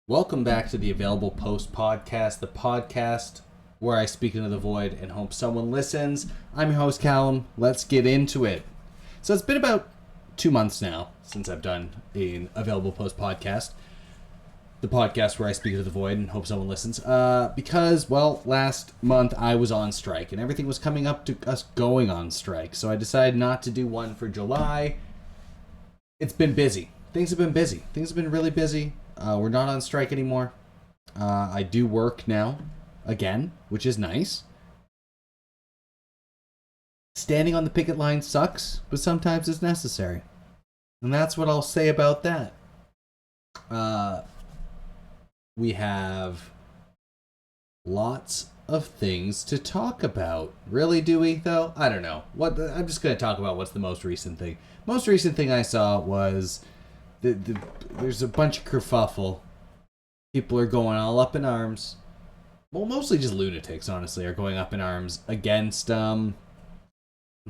Welcome back to the Available Post podcast, the podcast where I speak into the void and hope someone listens. I'm your host, Calum. Let's get into it. So it's been about 2 months now since I've done an Available Post podcast, the podcast where I speak into the void and hope someone listens. Because, last month I was on strike and everything was coming up to us going on strike. So I decided not to do one for July. It's been busy. Things have been busy. Things have been really busy. We're not on strike anymore. I do work now, again, which is nice. Standing on the picket line sucks, but sometimes it's necessary. And that's what I'll say about that. We have lots of things to talk about. Really, do we, though? I don't know. I'm just going to talk about what's the most recent thing. Most recent thing I saw was... there's a bunch of kerfuffle. People are going all up in arms. Well, mostly just lunatics, honestly, are going up in arms against the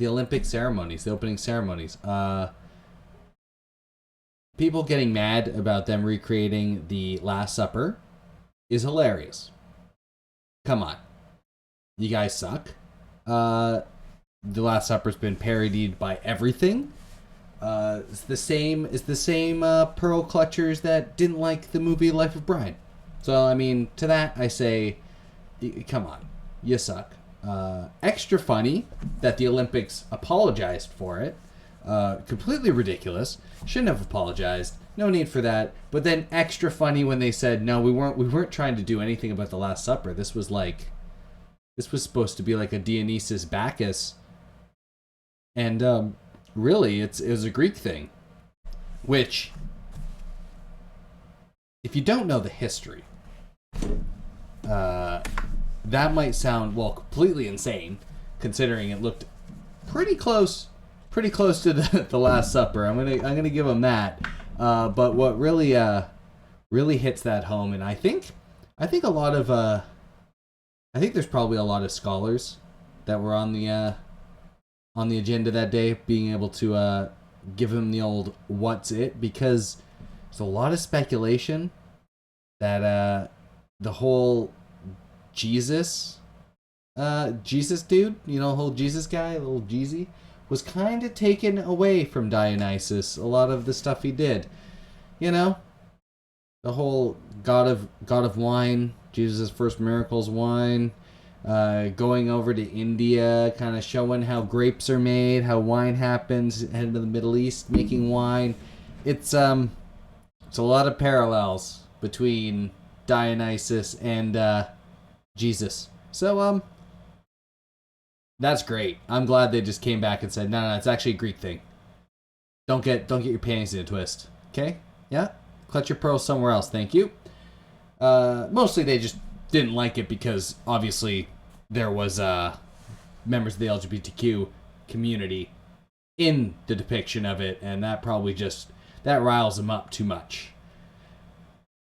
Olympic ceremonies, the opening ceremonies. People getting mad about them recreating the Last Supper is hilarious. Come on. You guys suck. The Last Supper's been parodied by everything. It's the same pearl clutchers that didn't like the movie Life of Brian. So, I mean, to that I say, come on, you suck. Extra funny that the Olympics apologized for it. Completely ridiculous. Shouldn't have apologized. No need for that. But then extra funny when they said, no, we weren't trying to do anything about the Last Supper. This was supposed to be like a Dionysus Bacchus. And, really, it was a Greek thing, which, if you don't know the history, that might sound, completely insane, considering it looked pretty close to the Last Supper. I'm gonna give them that. But what really hits that home, and I think a lot of I think there's probably a lot of scholars that were on the agenda that day, being able to give him the old what's it, because there's a lot of speculation that the whole Jesus dude, the whole Jesus guy, the little Jeezy, was kind of taken away from Dionysus. A lot of the stuff he did, the whole god of wine, Jesus' first miracles, wine. Going over to India, kind of showing how grapes are made, how wine happens, heading to the Middle East, making wine. It's a lot of parallels between Dionysus and Jesus. So that's great. I'm glad they just came back and said, no, it's actually a Greek thing. Don't get your panties in a twist. Okay? Yeah? Clutch your pearls somewhere else, thank you. Mostly they just didn't like it because obviously there was members of the LGBTQ community in the depiction of it, and that probably that riles them up too much.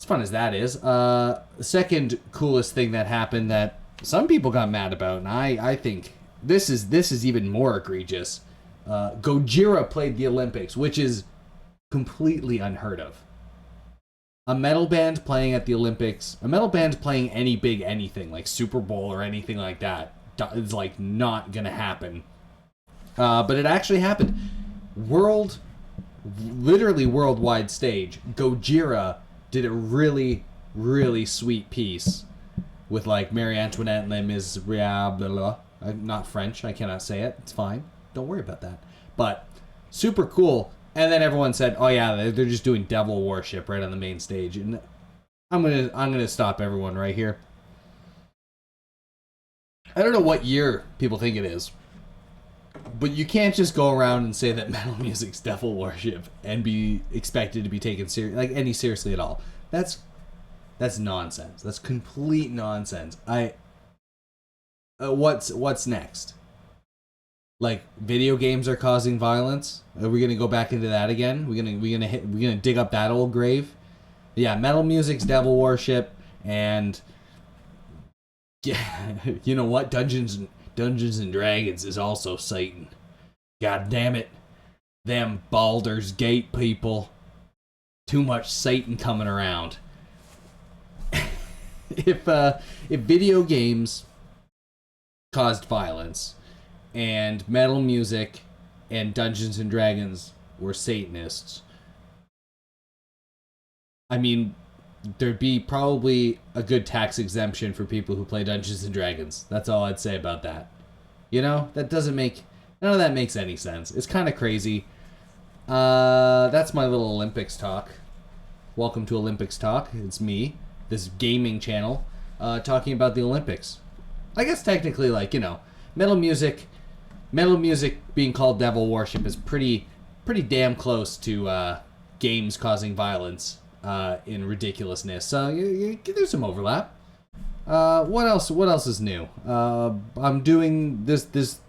As fun as that is, the second coolest thing that happened that some people got mad about, and I think this is even more egregious. Gojira played the Olympics, which is completely unheard of. A metal band playing at the Olympics, a metal band playing any big anything, like Super Bowl or anything like that, is not gonna happen. But it actually happened. Literally worldwide stage, Gojira did a really, really sweet piece with Marie Antoinette and Les Miserables. I'm not French, I cannot say it, it's fine. Don't worry about that. But super cool. And then everyone said, "Oh yeah, they're just doing devil worship right on the main stage." And I'm gonna stop everyone right here. I don't know what year people think it is, but you can't just go around and say that metal music's devil worship and be expected to be taken seriously at all. That's nonsense. That's complete nonsense. What's next? Video games are causing violence. Are we gonna go back into that again? We gonna dig up that old grave? Yeah, metal music's devil worship, and yeah, you know what? Dungeons and Dragons is also Satan. God damn it, them Baldur's Gate people. Too much Satan coming around. if video games caused violence and metal music and Dungeons and Dragons were Satanists, I mean, there'd be probably a good tax exemption for people who play Dungeons and Dragons. That's all I'd say about that. You know, that doesn't make, none of that makes any sense. It's kind of crazy. That's my little Olympics talk. Welcome to Olympics Talk. It's me, this gaming channel, talking about the Olympics. I guess technically, like, you know, metal music being called devil worship is pretty damn close to games causing violence in ridiculousness. So there's some overlap. What else is new? I'm doing this.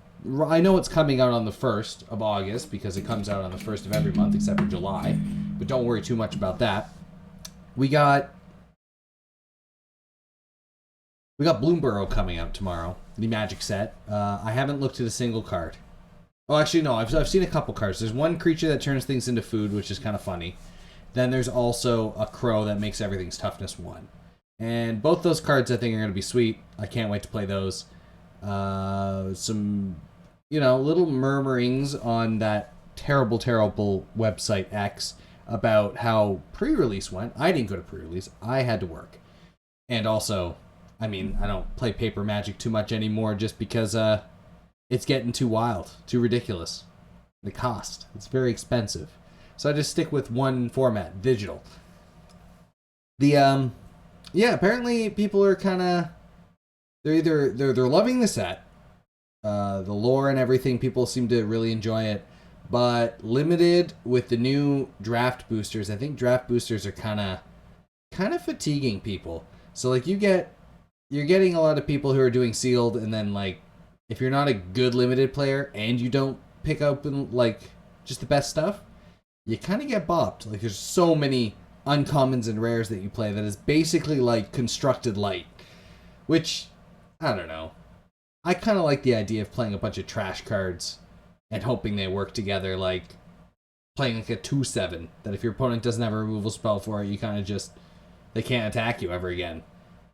I know it's coming out on the 1st of August because it comes out on the 1st of every month except for July. But don't worry too much about that. We got Bloomborough coming out tomorrow, the Magic set. I haven't looked at a single card. Oh, actually, no, I've seen a couple cards. There's one creature that turns things into food, which is kind of funny. Then there's also a crow that makes everything's toughness 1. And both those cards I think are going to be sweet. I can't wait to play those. Some, you know, little murmurings on that terrible website X about how pre-release went. I didn't go to pre-release. I had to work. And also, I mean, I don't play paper Magic too much anymore just because it's getting too wild, too ridiculous. The cost, it's very expensive. So I just stick with one format, digital. The yeah, apparently people are kind of they're loving the set. The lore and everything, people seem to really enjoy it. But limited with the new draft boosters. I think draft boosters are kind of fatiguing people. So like you're getting a lot of people who are doing sealed, and then like if you're not a good limited player and you don't pick up like just the best stuff, you kind of get bopped. Like there's so many uncommons and rares that you play that is basically like constructed light, which I don't know. I kind of like the idea of playing a bunch of trash cards and hoping they work together, like playing like a 2/7 that if your opponent doesn't have a removal spell for it, you kind of just, they can't attack you ever again.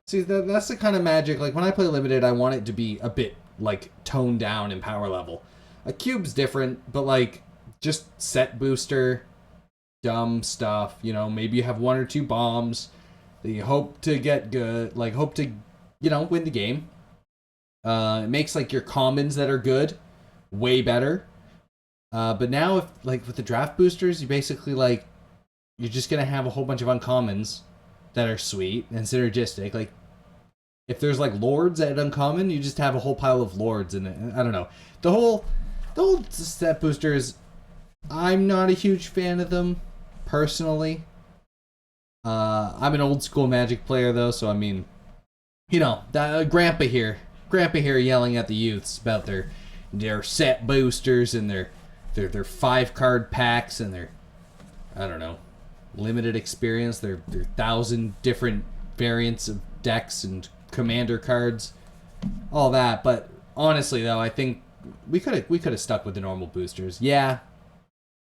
See, that's the kind of Magic, like when I play limited, I want it to be a bit like toned down in power level. A cube's different, but like just set booster, dumb stuff, you know, maybe you have 1 or 2 bombs that you hope to get good, like hope to, you know, win the game. It makes like your commons that are good way better. But now if like with the draft boosters, you basically like, you're just going to have a whole bunch of uncommons that are sweet and synergistic. Like if there's like lords at uncommon, you just have a whole pile of lords, and I don't know. The whole set boosters, I'm not a huge fan of them personally. I'm an old school Magic player though, so I mean, you know, that Grandpa here yelling at the youths about their set boosters and their 5-card packs and their, I don't know, limited experience, their 1,000 different variants of decks and commander cards, all that. But honestly though, I think we could have stuck with the normal boosters. Yeah,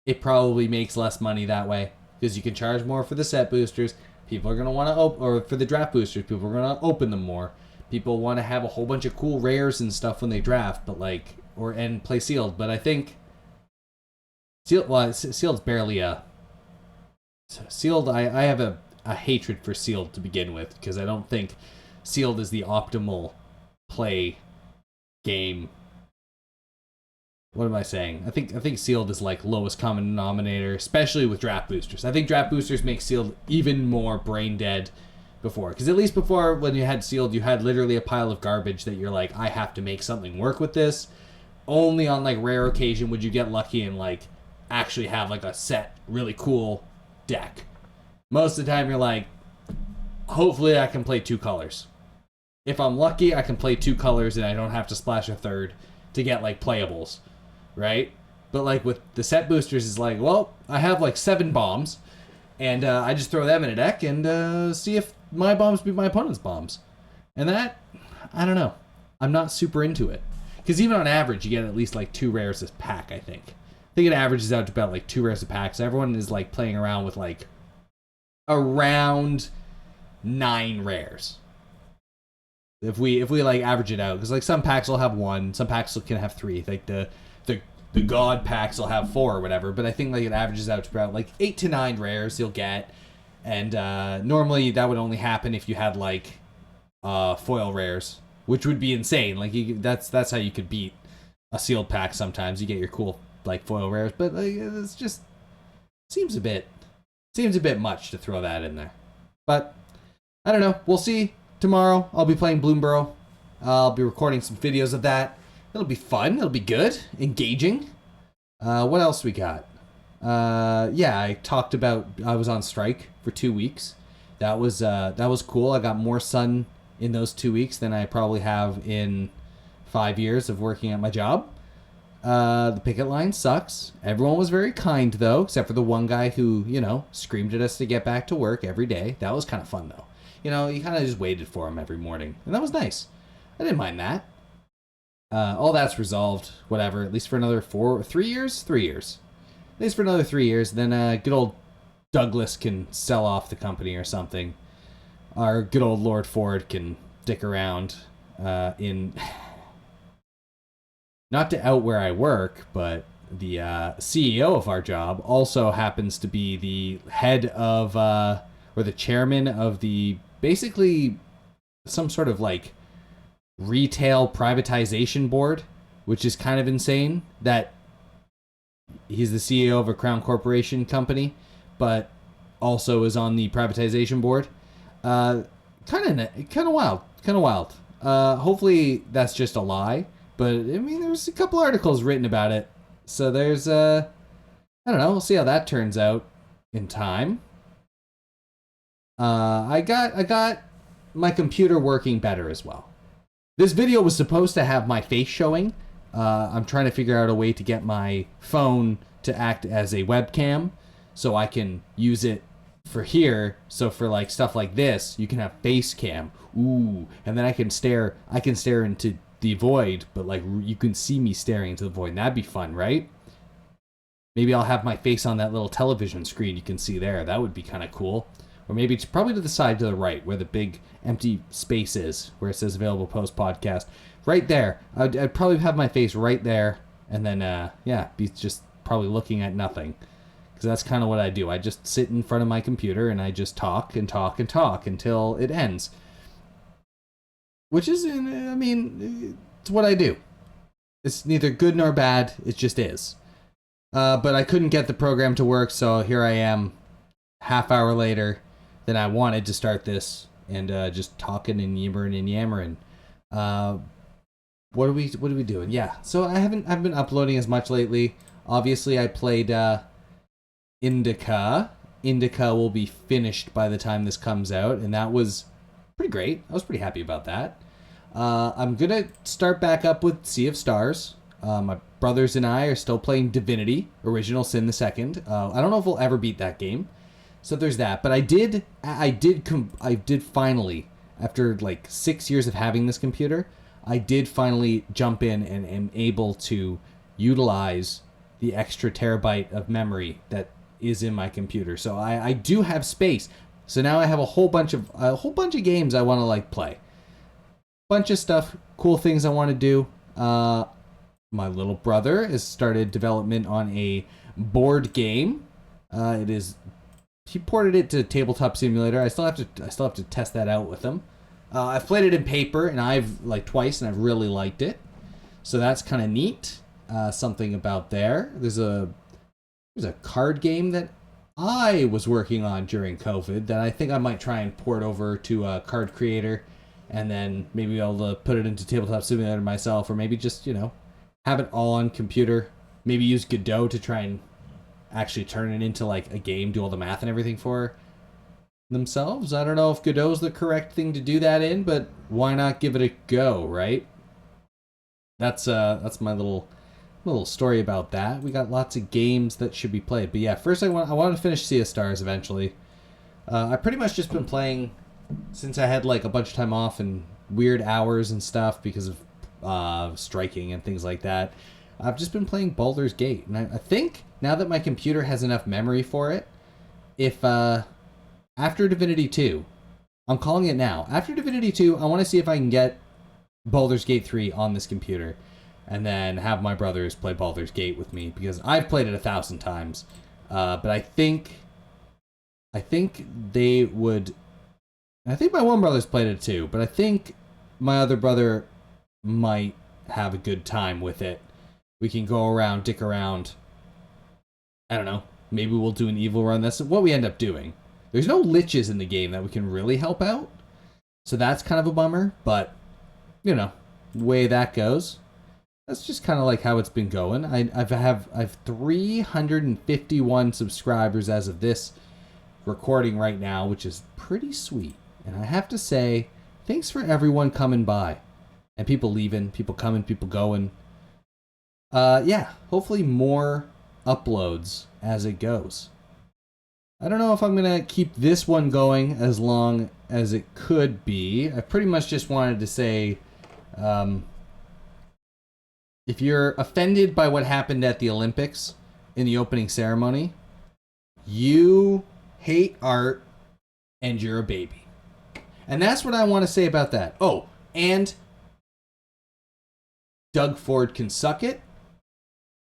it probably makes less money that way because you can charge more for the set boosters. People are going to want to open, or for the draft boosters, people are going to open them more. People want to have a whole bunch of cool rares and stuff when they draft, but like, and play sealed. But I think sealed's barely a sealed. I have a hatred for sealed to begin with because I don't think sealed is the optimal play game. What am I saying? I think sealed is like lowest common denominator, especially with draft boosters. I think draft boosters make sealed even more brain dead before. Because at least before, when you had sealed, you had literally a pile of garbage that you're like, I have to make something work with this. Only on like rare occasion would you get lucky and like actually have like a set really cool deck. Most of the time you're like, hopefully I can play 2 colors. If I'm lucky, I can play 2 colors and I don't have to splash a third to get like playables, right? But like with the set boosters, it's like, well, I have like 7 bombs and I just throw them in a deck and see if my bombs beat my opponent's bombs. And that, I don't know. I'm not super into it. Because even on average, you get at least like 2 rares a pack, I think. I think it averages out to about like 2 rares a pack. So everyone is like playing around with like around 9 rares. If we like average it out, because like some packs will have one, some packs can have three. Like the god packs will have four or whatever. But I think like it averages out to about like 8 to 9 rares you'll get, and normally that would only happen if you had like foil rares, which would be insane. Like that's how you could beat a sealed pack. Sometimes you get your cool like foil rares, but like, it's just seems a bit much to throw that in there. But I don't know. We'll see. Tomorrow, I'll be playing Bloomburrow. I'll be recording some videos of that. It'll be fun. It'll be good. Engaging. What else we got? Yeah, I talked about I was on strike for 2 weeks. That was cool. I got more sun in those 2 weeks than I probably have in 5 years of working at my job. The picket line sucks. Everyone was very kind, though, except for the one guy who, screamed at us to get back to work every day. That was kind of fun, though. You kind of just waited for him every morning. And that was nice. I didn't mind that. All that's resolved. Whatever. At least for another 3 years? 3 years. At least for another 3 years. Then good old Douglas can sell off the company or something. Our good old Lord Ford can stick around in... Not to out where I work, but the CEO of our job also happens to be the head of... or the chairman of the... Basically, some sort of like retail privatization board, which is kind of insane that he's the CEO of a Crown Corporation company, but also is on the privatization board. Kind of wild. Hopefully that's just a lie, but I mean, there's a couple articles written about it, so there's I don't know. We'll see how that turns out in time. I got my computer working better as well. This video was supposed to have my face showing. I'm trying to figure out a way to get my phone to act as a webcam so I can use it for here. So for like stuff like this, you can have face cam. Ooh, and then I can stare into the void, but like you can see me staring into the void. And that'd be fun, right? Maybe I'll have my face on that little television screen you can see there. That would be kind of cool. Or maybe it's probably to the side to the right where the big empty space is, where it says available post podcast. Right there. I'd probably have my face right there, and then, be just probably looking at nothing. Because that's kind of what I do. I just sit in front of my computer, and I just talk and talk and talk until it ends. Which is, I mean, it's what I do. It's neither good nor bad. It just is. But I couldn't get the program to work, so here I am, half hour later than I wanted to start this, and just talking and yammering. What are we doing? Yeah, so I've been uploading as much lately. Obviously, I played Indica. Indica will be finished by the time this comes out, and that was pretty great. I was pretty happy about that. I'm gonna start back up with Sea of Stars. My brothers and I are still playing Divinity: Original Sin 2. I don't know if we'll ever beat that game. So there's that, but I did finally, after like 6 years of having this computer, I did finally jump in and am able to utilize the extra terabyte of memory that is in my computer. So I do have space. So now I have a whole bunch of games I want to like play. Bunch of stuff, cool things I want to do. My little brother has started development on a board game. He ported it to Tabletop Simulator. I still have to test that out with him. I've played it in paper, and I've like twice, and I've really liked it. So that's kind of neat. Something about there. There's a card game that I was working on during COVID that I think I might try and port over to a Card Creator, and then maybe be able to put it into Tabletop Simulator myself, or maybe just have it all on computer. Maybe use Godot to try and actually turn it into like a game, do all the math and everything for themselves. I don't know if Godot's the correct thing to do that in, but why not give it a go, right? That's my little story about that. We got lots of games that should be played, but yeah, first I want to finish Sea of Stars eventually. I pretty much just been playing since I had like a bunch of time off and weird hours and stuff because of striking and things like that. I've just been playing Baldur's Gate, and I think now that my computer has enough memory for it, if after Divinity 2, I'm calling it now. After Divinity 2, I want to see if I can get Baldur's Gate 3 on this computer and then have my brothers play Baldur's Gate with me, because I've played it 1,000 times. But I think they would... I think my one brother's played it too, but I think my other brother might have a good time with it. We can go around, dick around. I don't know. Maybe we'll do an evil run. That's what we end up doing. There's no liches in the game that we can really help out. So that's kind of a bummer, but, you know, the way that goes. That's just kind of like how it's been going. I've 351 subscribers as of this recording right now, which is pretty sweet. And I have to say, thanks for everyone coming by. And people leaving, people coming, people going. Yeah, hopefully more uploads as it goes. I don't know if I'm going to keep this one going as long as it could be. I pretty much just wanted to say, if you're offended by what happened at the Olympics in the opening ceremony, you hate art and you're a baby. And that's what I want to say about that. Oh, and Doug Ford can suck it.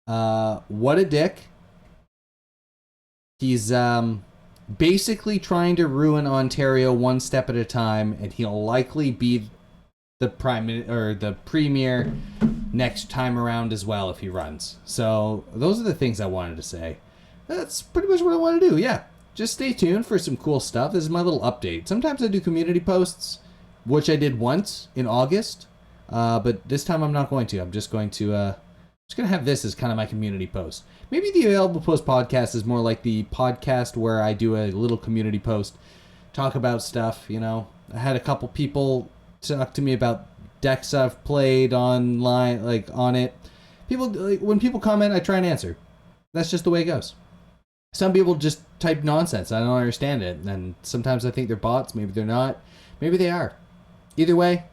What a dick. He's basically trying to ruin Ontario one step at a time, and he'll likely be the premier next time around as well if he runs. So those are the things I wanted to say. That's pretty much what I want to do. Yeah, just stay tuned for some cool stuff. This is my little update. Sometimes I do community posts, which I did once in August, but this time I'm not going to. I'm just going to have this as kind of my community post. Maybe the Available Post podcast is more like the podcast where I do a little community post, talk about stuff, you know. I had a couple people talk to me about decks I've played online, like on it. People, like, when people comment, I try and answer. That's just the way it goes. Some people just type nonsense. I don't understand it. And sometimes I think they're bots. Maybe they're not. Maybe they are. Either way,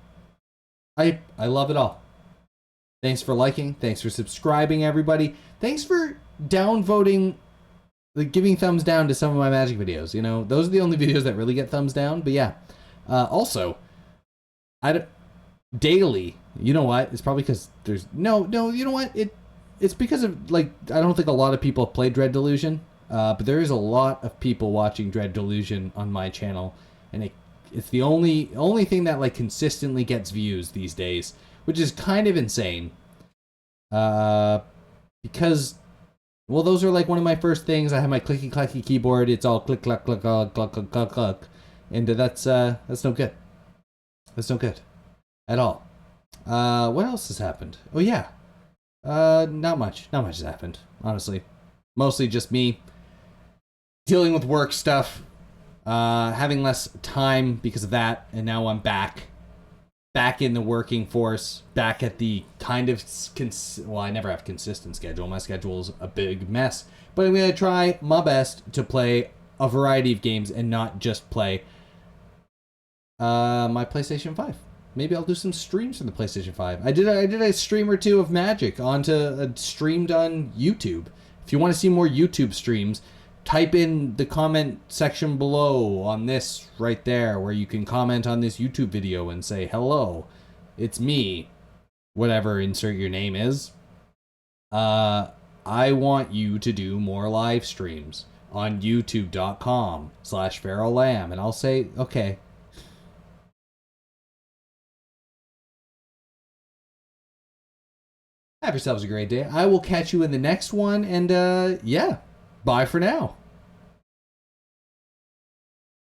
I love it all. Thanks for liking. Thanks for subscribing, everybody. Thanks for downvoting, like giving thumbs down to some of my Magic videos. You know, those are the only videos that really get thumbs down. But yeah, also, daily. You know what? It's probably because there's no. You know what? It's because of, like, I don't think a lot of people have played Dread Delusion, but there is a lot of people watching Dread Delusion on my channel, and it's the only thing that like consistently gets views these days, which is kind of insane. Because, well, those are like one of my first things. I have my clicky clacky keyboard. It's all click clack click clack clack clack clack clack, and that's no good. That's no good at all. What else has happened? Oh yeah, not much. Not much has happened, honestly. Mostly just me dealing with work stuff, having less time because of that, and now I'm back in the working force, back at the kind of, well, I never have a consistent schedule. My schedule's a big mess. But I'm going to try my best to play a variety of games and not just play my PlayStation 5. Maybe I'll do some streams from the PlayStation 5. I did a stream or two of Magic streamed on YouTube. If you want to see more YouTube streams, type in the comment section below on this right there, where you can comment on this YouTube video and say, hello, it's me, whatever, insert your name is. I want you to do more live streams on youtube.com/FeralLam. And I'll say, okay. Have yourselves a great day. I will catch you in the next one. And yeah, bye for now.